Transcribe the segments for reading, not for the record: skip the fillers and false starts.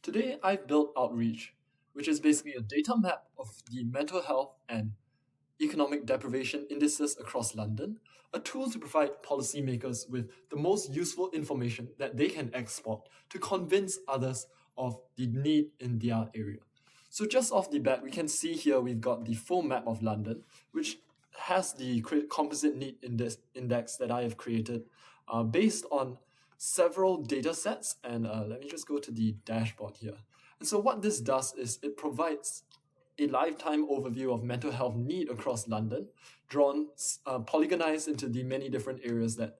Today, I've built Outreach, which is basically a data map of the mental health and economic deprivation indices across London, a tool to provide policymakers with the most useful information that they can export to convince others of the need in their area. So, just off the bat, we can see here we've got the full map of London, which has the composite need index that I have created based on several data sets. And let me just go to the dashboard here. And so, what this does is it provides a lifetime overview of mental health need across London, drawn, polygonized into the many different areas that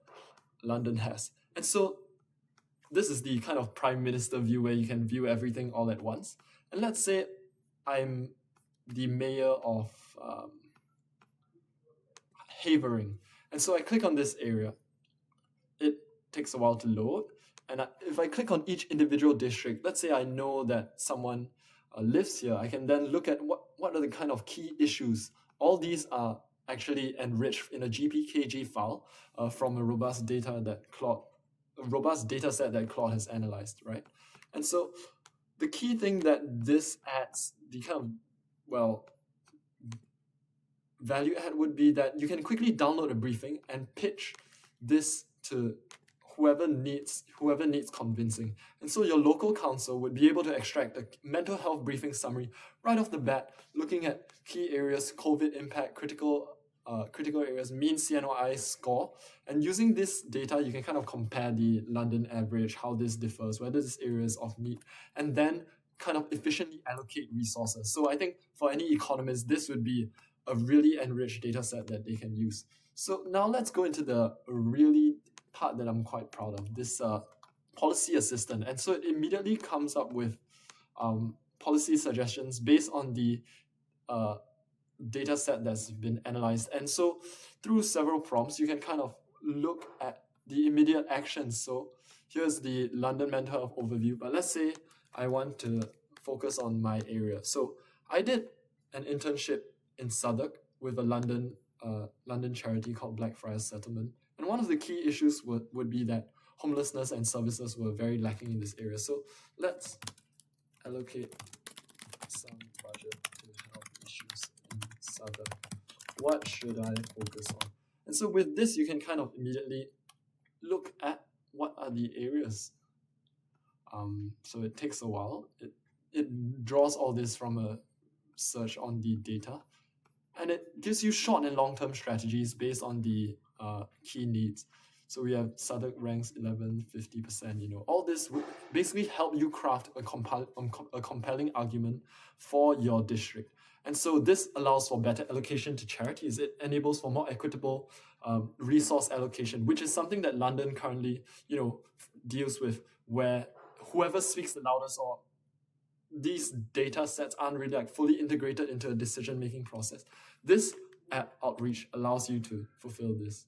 London has. And so this is the kind of prime minister view where you can view everything all at once. And let's say I'm the mayor of Havering. And so I click on this area. It takes a while to load. And if I click on each individual district, let's say I know that someone lives here, I can then look at what are the kind of key issues. All these are actually enriched in a GPKG file from a robust data set that Claude has analyzed, right? And so the key thing that this adds, the kind of, value add would be that you can quickly download a briefing and pitch this to whoever needs convincing. And so your local council would be able to extract a mental health briefing summary right off the bat, looking at key areas, COVID impact, critical areas, mean CNOI score. And using this data, you can kind of compare the London average, how this differs, whether this area is of need, and then kind of efficiently allocate resources. So I think for any economist, this would be a really enriched data set that they can use. So now let's go into the really part that I'm quite proud of, this policy assistant. And so it immediately comes up with policy suggestions based on the data set that's been analyzed. And so through several prompts, you can kind of look at the immediate actions. So here's the London mental health overview, but let's say I want to focus on my area. So I did an internship in Southwark with a London charity called Blackfriars Settlement. And one of the key issues would be that homelessness and services were very lacking in this area. So let's allocate some budget to health issues in Southwark. What should I focus on? And so with this, you can kind of immediately look at what are the areas. So it takes a while. It draws all this from a search on the data. And it gives you short and long-term strategies based on the key needs. So we have Southwark ranks 11, 50%, all this would basically help you craft a compelling argument for your district. And so this allows for better allocation to charities. It enables for more equitable resource allocation, which is something that London currently, deals with, where whoever speaks the loudest or these data sets aren't really fully integrated into a decision-making process. This app Outreach allows you to fulfill this.